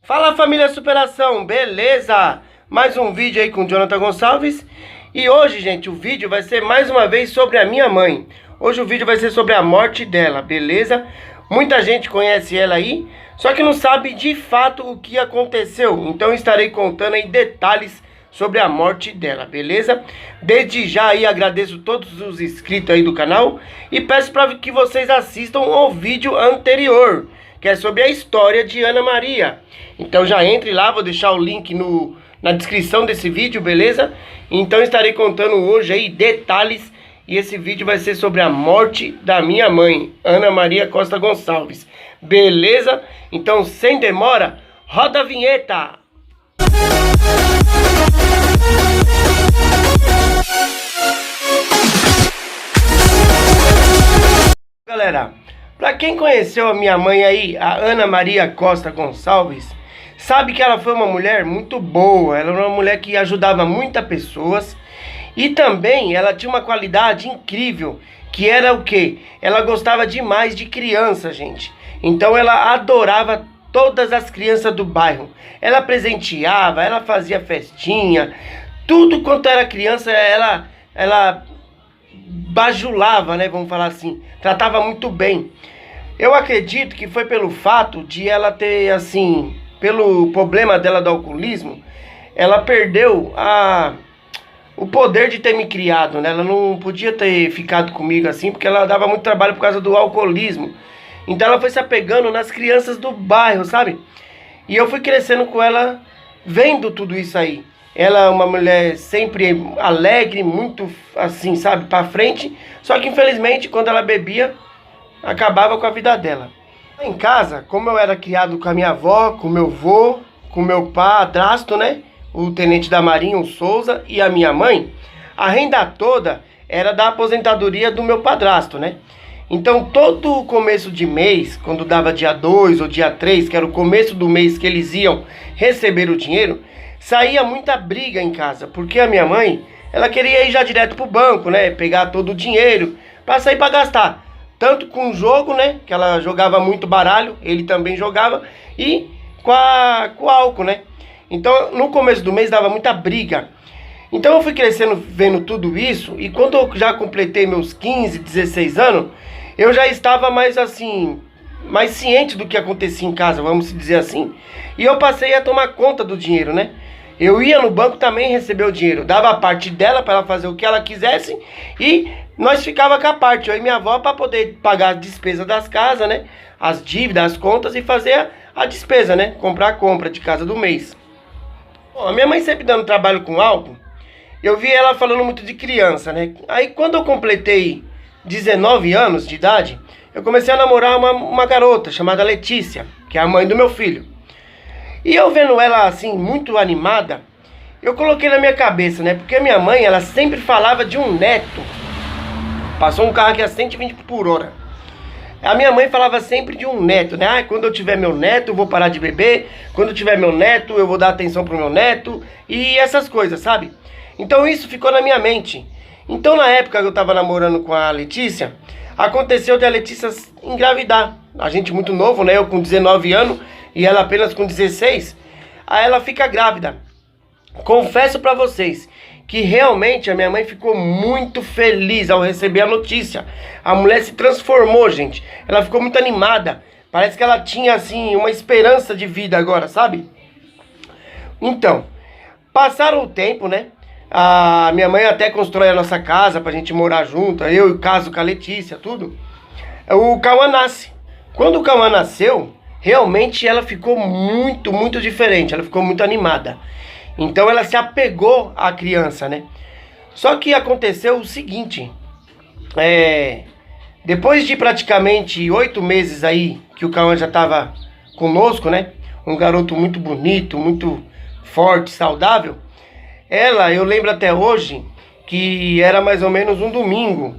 Fala família Superação, beleza? Mais um vídeo aí com o Jonathan Gonçalves. E hoje, gente, o vídeo vai ser mais uma vez sobre a minha mãe. Hoje o vídeo vai ser sobre a morte dela, beleza? Muita gente conhece ela aí, só que não sabe de fato o que aconteceu. Então eu estarei contando aí detalhes sobre a morte dela, beleza? Desde já aí agradeço todos os inscritos aí do canal e peço para que vocês assistam o vídeo anterior, que é sobre a história de Ana Maria. Então já entre lá, vou deixar o link na descrição desse vídeo, beleza? Então estarei contando hoje aí detalhes e esse vídeo vai ser sobre a morte da minha mãe, Ana Maria Costa Gonçalves, beleza? Então sem demora, roda a vinheta! Galera, para quem conheceu a minha mãe aí, a Ana Maria Costa Gonçalves, sabe que ela foi uma mulher muito boa. Ela era uma mulher que ajudava muitas pessoas e também ela tinha uma qualidade incrível, que era o quê? Ela gostava demais de criança, gente. Então ela adorava todas as crianças do bairro. Ela presenteava, ela fazia festinha, tudo quanto era criança ela bajulava, né, vamos falar assim, tratava muito bem. Eu acredito que foi pelo fato de ela ter, assim, pelo problema dela do alcoolismo, ela perdeu o poder de ter me criado, né? Ela não podia ter ficado comigo assim, porque ela dava muito trabalho por causa do alcoolismo. Então ela foi se apegando nas crianças do bairro, sabe? E eu fui crescendo com ela, vendo tudo isso aí. Ela é uma mulher sempre alegre, muito assim, sabe, pra frente. Só que infelizmente, quando ela bebia, acabava com a vida dela. Em casa, como eu era criado com a minha avó, com meu avô, com meu padrasto, né, o tenente da Marinha, o Souza, e a minha mãe, a renda toda era da aposentadoria do meu padrasto, né. Então todo começo de mês, quando dava dia 2 ou dia 3, que era o começo do mês que eles iam receber o dinheiro, saía muita briga em casa, porque a minha mãe, ela queria ir já direto pro banco, né, pegar todo o dinheiro, pra sair pra gastar. Tanto com o jogo, né, que ela jogava muito baralho, ele também jogava, e com o álcool, né. Então no começo do mês dava muita briga. Então eu fui crescendo vendo tudo isso, e quando eu já completei meus 15, 16 anos, eu já estava mais assim, mais ciente do que acontecia em casa, vamos dizer assim. E eu passei a tomar conta do dinheiro, né. Eu ia no banco também receber o dinheiro, dava a parte dela para ela fazer o que ela quisesse e nós ficava com a parte, eu e minha avó, para poder pagar as despesas das casas, né? As dívidas, as contas e fazer a despesa, né? Comprar a compra de casa do mês. Bom, a minha mãe sempre dando trabalho com álcool, eu vi ela falando muito de criança, né? Aí quando eu completei 19 anos de idade, eu comecei a namorar uma garota chamada Letícia, que é a mãe do meu filho. E eu vendo ela assim, muito animada, eu coloquei na minha cabeça, né? Porque a minha mãe, ela sempre falava de um neto. Passou um carro aqui a 120 por hora. A minha mãe falava sempre de um neto, né? Ah, quando eu tiver meu neto, eu vou parar de beber. Quando eu tiver meu neto, eu vou dar atenção pro meu neto. E essas coisas, sabe? Então isso ficou na minha mente. Então na época que eu tava namorando com a Letícia, aconteceu de a Letícia engravidar. A gente muito novo, né? Eu com 19 anos e ela apenas com 16. Aí ela fica grávida. Confesso pra vocês que realmente a minha mãe ficou muito feliz ao receber a notícia. A mulher se transformou, gente. Ela ficou muito animada. Parece que ela tinha, assim, uma esperança de vida agora, sabe? Então, passaram o tempo, né? A minha mãe até constrói a nossa casa pra gente morar junto. Eu caso com a Letícia, tudo. O Cauã nasce. Quando o Cauã nasceu, realmente ela ficou muito, muito diferente. Ela ficou muito animada. Então ela se apegou à criança, né? Só que aconteceu o seguinte. Depois de praticamente 8 meses aí, que o Cauã já estava conosco, né? Um garoto muito bonito, muito forte, saudável. Eu lembro até hoje, que era mais ou menos um domingo.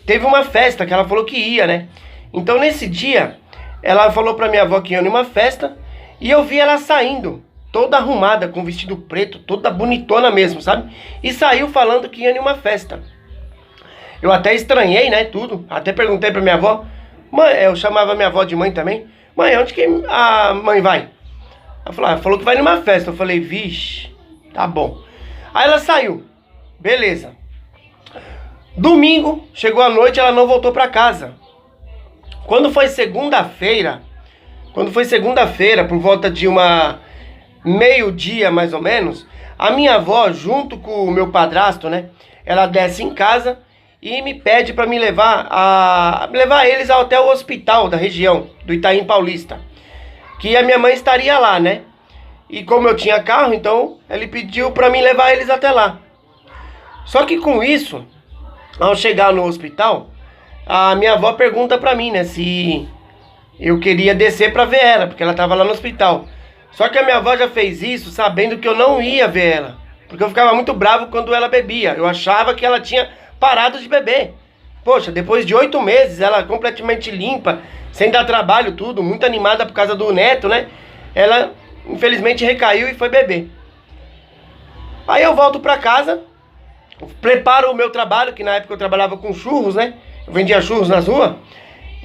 Teve uma festa que ela falou que ia, né? Então nesse dia, ela falou pra minha avó que ia numa festa. E eu vi ela saindo, toda arrumada, com vestido preto, toda bonitona mesmo, sabe? E saiu falando que ia em uma festa. Eu até estranhei, né, tudo. Até perguntei pra minha avó. Mãe, eu chamava minha avó de mãe também. mãe, onde que a mãe vai? Ela falou que vai numa festa. Eu falei, vixe, tá bom. Aí ela saiu, beleza. Domingo, chegou a noite, ela não voltou pra casa. Quando foi segunda-feira, por volta de uma meio-dia mais ou menos, a minha avó, junto com o meu padrasto, né, ela desce em casa e me pede para me levar eles até o hospital da região do Itaim Paulista, que a minha mãe estaria lá, né? E como eu tinha carro, então ele pediu para mim levar eles até lá. Só que com isso, ao chegar no hospital, a minha avó pergunta para mim, né, se eu queria descer para ver ela, porque ela estava lá no hospital. Só que a minha avó já fez isso sabendo que eu não ia ver ela, porque eu ficava muito bravo quando ela bebia. Eu achava que ela tinha parado de beber. Poxa, depois de 8 meses, ela completamente limpa, sem dar trabalho, tudo, muito animada por causa do neto, né? Ela, infelizmente, recaiu e foi beber. Aí eu volto pra casa, preparo o meu trabalho, que na época eu trabalhava com churros, né? Eu vendia churros nas ruas.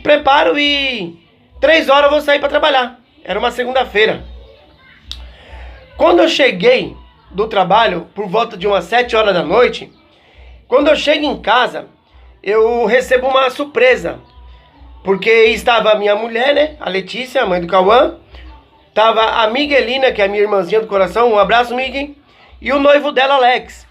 Preparo e 3 horas eu vou sair pra trabalhar. Era uma segunda-feira. Quando eu cheguei do trabalho, por volta de umas 7 horas da noite, quando eu chego em casa, eu recebo uma surpresa. Porque estava a minha mulher, né? A Letícia, a mãe do Cauã. Tava a Miguelina, que é a minha irmãzinha do coração. Um abraço, Miguel. E o noivo dela, Alex.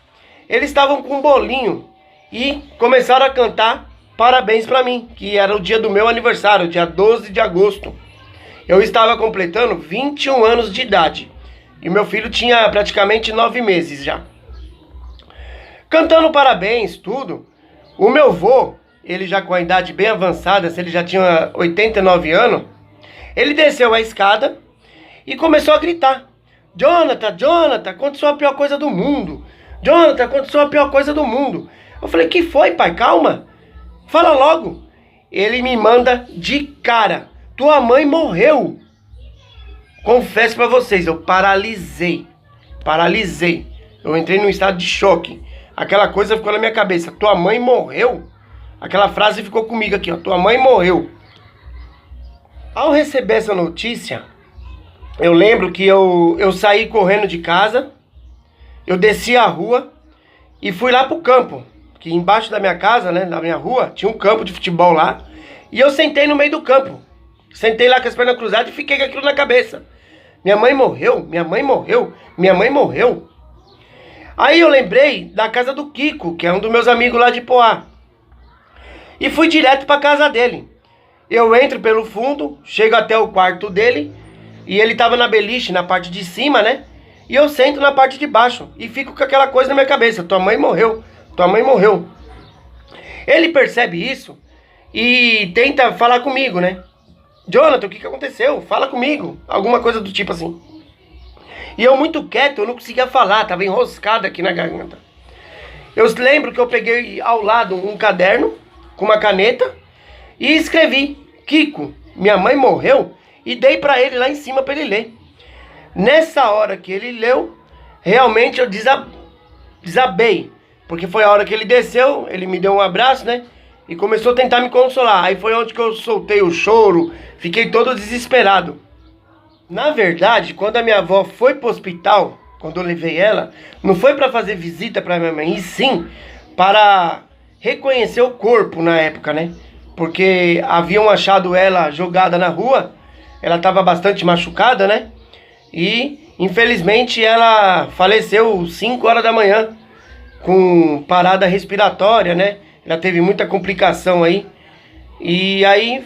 Eles estavam com um bolinho e começaram a cantar parabéns pra mim, que era o dia do meu aniversário, dia 12 de agosto. Eu estava completando 21 anos de idade. E meu filho tinha praticamente 9 meses já. Cantando parabéns, tudo. O meu vô, ele já com a idade bem avançada, se ele já tinha 89 anos, ele desceu a escada e começou a gritar. Jonathan, Jonathan, aconteceu a pior coisa do mundo. Jonathan, aconteceu a pior coisa do mundo. Eu falei, que foi, pai? Calma. Fala logo. Ele me manda de cara. Tua mãe morreu. Confesso pra vocês, eu paralisei. Eu entrei num estado de choque. Aquela coisa ficou na minha cabeça. Tua mãe morreu? Aquela frase ficou comigo aqui, ó. Tua mãe morreu. Ao receber essa notícia, eu lembro que eu saí correndo de casa. Eu desci a rua e fui lá pro campo. Que embaixo da minha casa, né, na minha rua, tinha um campo de futebol lá. E eu sentei no meio do campo. Sentei lá com as pernas cruzadas e fiquei com aquilo na cabeça. Minha mãe morreu, minha mãe morreu, minha mãe morreu. Aí eu lembrei da casa do Kiko, que é um dos meus amigos lá de Poá. E fui direto pra casa dele. Eu entro pelo fundo, chego até o quarto dele. E ele tava na beliche, na parte de cima, né? E eu sento na parte de baixo. E fico com aquela coisa na minha cabeça. Tua mãe morreu, tua mãe morreu. Ele percebe isso e tenta falar comigo, né? Jonathan, o que aconteceu? Fala comigo. Alguma coisa do tipo assim. E eu muito quieto, eu não conseguia falar. Tava enroscado aqui na garganta. Eu lembro que eu peguei ao lado um caderno com uma caneta e escrevi: Kiko, minha mãe morreu. E dei pra ele lá em cima pra ele ler. Nessa hora que ele leu, realmente eu desabei. Porque foi a hora que ele desceu, ele me deu um abraço, né? E começou a tentar me consolar. Aí foi onde que eu soltei o choro, fiquei todo desesperado. Na verdade, quando a minha avó foi pro hospital, quando eu levei ela, não foi para fazer visita pra minha mãe, e sim para reconhecer o corpo na época, né? Porque haviam achado ela jogada na rua, ela estava bastante machucada, né? E infelizmente ela faleceu 5 horas da manhã, com parada respiratória, né? Ela teve muita complicação aí. E aí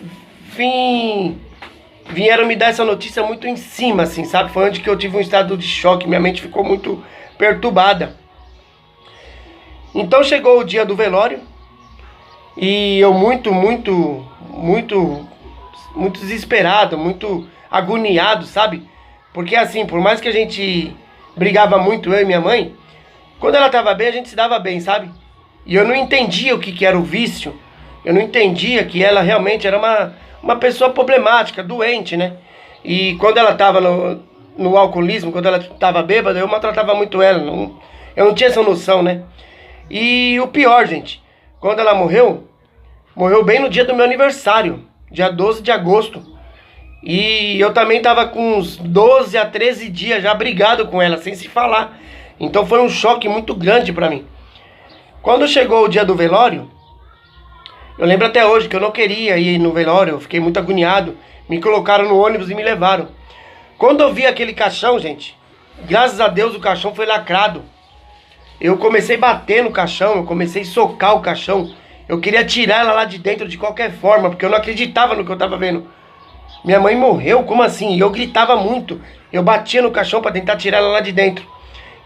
vieram me dar essa notícia muito em cima, assim, sabe? Foi onde que eu tive um estado de choque, minha mente ficou muito perturbada. Então chegou o dia do velório e eu muito desesperado, muito agoniado, sabe? Porque assim, por mais que a gente brigava muito, eu e minha mãe, quando ela tava bem, a gente se dava bem, sabe? E eu não entendia o que era o vício. Eu não entendia que ela realmente era uma pessoa problemática, doente, né? E quando ela tava no alcoolismo, quando ela tava bêbada, eu maltratava muito ela. Eu não tinha essa noção, né? E o pior, gente, quando ela morreu bem no dia do meu aniversário, dia 12 de agosto. E eu também tava com uns 12 a 13 dias já brigado com ela, sem se falar. Então foi um choque muito grande pra mim. Quando chegou o dia do velório, eu lembro até hoje que eu não queria ir no velório, eu fiquei muito agoniado. Me colocaram no ônibus e me levaram. Quando eu vi aquele caixão, gente, graças a Deus o caixão foi lacrado. Eu comecei a bater no caixão, eu comecei a socar o caixão. Eu queria tirar ela lá de dentro de qualquer forma, porque eu não acreditava no que eu tava vendo. Minha mãe morreu? Como assim? E eu gritava muito. Eu batia no caixão para tentar tirar ela lá de dentro.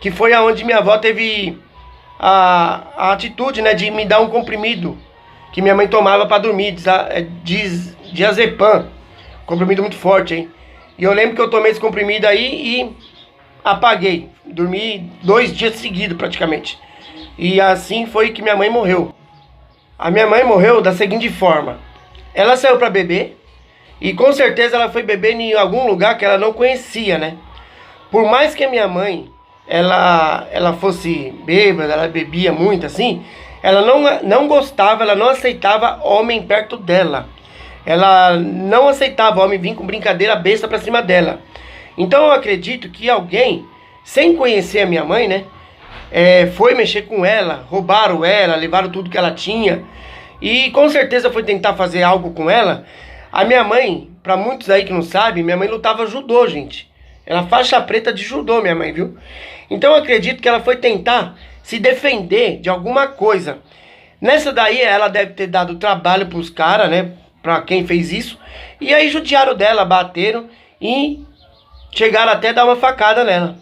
Que foi aonde minha avó teve a atitude, né, de me dar um comprimido que minha mãe tomava para dormir, diazepam. Comprimido muito forte, hein? E eu lembro que eu tomei esse comprimido aí e apaguei. Dormi 2 dias seguidos praticamente. E assim foi que minha mãe morreu. A minha mãe morreu da seguinte forma. Ela saiu para beber. E com certeza ela foi beber em algum lugar que ela não conhecia, né? Por mais que a minha mãe, ela fosse bêbada, ela bebia muito assim, ela não gostava, ela não aceitava homem perto dela. Ela não aceitava homem vir com brincadeira besta pra cima dela. Então eu acredito que alguém, sem conhecer a minha mãe, né? Foi mexer com ela, roubaram ela, levaram tudo que ela tinha. E com certeza foi tentar fazer algo com ela. A minha mãe, pra muitos aí que não sabem, minha mãe lutava judô, gente. Ela faixa preta de judô, minha mãe, viu? Então eu acredito que ela foi tentar se defender de alguma coisa. Nessa daí ela deve ter dado trabalho pros caras, né? Pra quem fez isso. E aí judiaram dela, bateram e chegaram até a dar uma facada nela.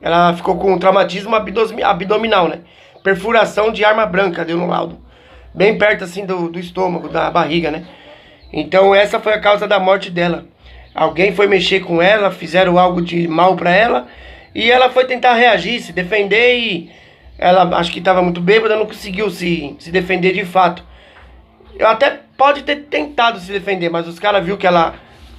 Ela ficou com um traumatismo abdominal, né? Perfuração de arma branca, deu no laudo. Bem perto assim do estômago, da barriga, né? Então essa foi a causa da morte dela. Alguém foi mexer com ela, fizeram algo de mal pra ela. E ela foi tentar reagir, se defender e... ela acho que estava muito bêbada, não conseguiu se defender de fato. Eu até pode ter tentado se defender, mas os caras viu que ela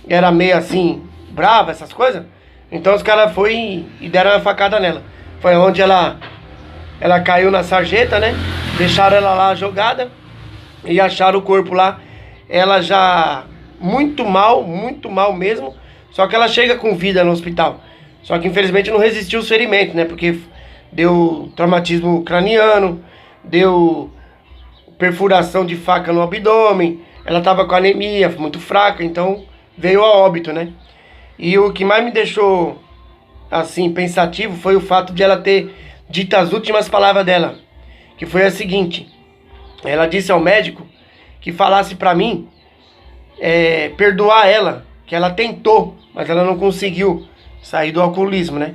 era meio assim, brava, essas coisas. Então os caras foi e deram uma facada nela. Foi onde ela caiu na sarjeta, né? Deixaram ela lá jogada e acharam o corpo lá. Ela já muito mal mesmo. Só que ela chega com vida no hospital. Só que infelizmente não resistiu os ferimentos, né? Porque deu traumatismo craniano, deu perfuração de faca no abdômen. Ela tava com anemia, muito fraca, então veio a óbito, né? E o que mais me deixou, assim, pensativo foi o fato de ela ter dito as últimas palavras dela. Que foi a seguinte. Ela disse ao médico que falasse pra mim perdoar ela, que ela tentou, mas ela não conseguiu sair do alcoolismo, né?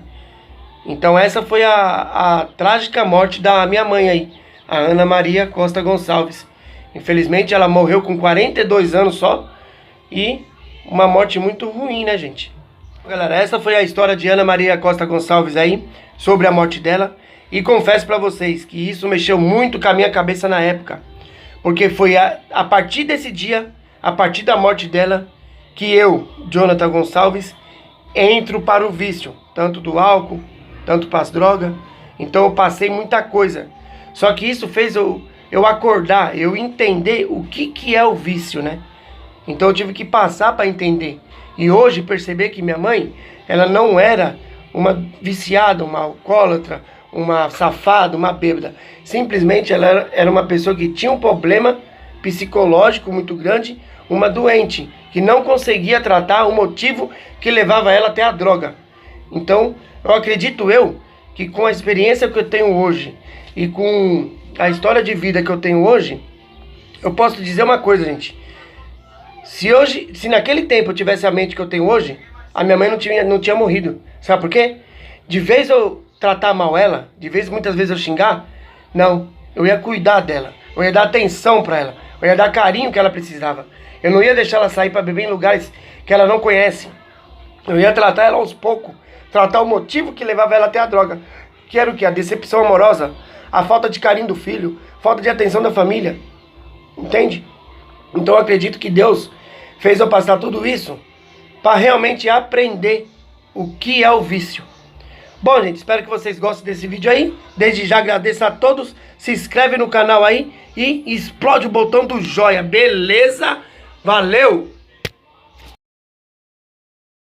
Então essa foi a trágica morte da minha mãe aí, a Ana Maria Costa Gonçalves. Infelizmente ela morreu com 42 anos só e uma morte muito ruim, né, gente? Galera, essa foi a história de Ana Maria Costa Gonçalves aí, sobre a morte dela. E confesso pra vocês que isso mexeu muito com a minha cabeça na época. Porque foi a partir desse dia, a partir da morte dela, que eu, Jonathan Gonçalves, entro para o vício. Tanto do álcool, tanto para as drogas. Então eu passei muita coisa. Só que isso fez eu acordar, eu entender o que é o vício, né? Então eu tive que passar para entender. E hoje perceber que minha mãe, ela não era uma viciada, uma alcoólatra, uma safada, uma bêbada. Simplesmente ela era uma pessoa que tinha um problema psicológico muito grande, uma doente, que não conseguia tratar o motivo que levava ela até a droga. Então, eu acredito que com a experiência que eu tenho hoje e com a história de vida que eu tenho hoje, eu posso dizer uma coisa, gente. Se naquele tempo eu tivesse a mente que eu tenho hoje, a minha mãe não tinha morrido. Sabe por quê? De vez eu tratar mal ela, de vez muitas vezes eu xingar, não, eu ia cuidar dela, eu ia dar atenção pra ela, eu ia dar carinho que ela precisava. Eu não ia deixar ela sair pra beber em lugares que ela não conhece. Eu ia tratar ela aos poucos, tratar o motivo que levava ela até a droga, que era o quê? A decepção amorosa, a falta de carinho do filho, falta de atenção da família, entende? Então eu acredito que Deus fez eu passar tudo isso para realmente aprender o que é o vício. Bom, gente, espero que vocês gostem desse vídeo aí. Desde já agradeço a todos. Se inscreve no canal aí e explode o botão do joinha, beleza? Valeu!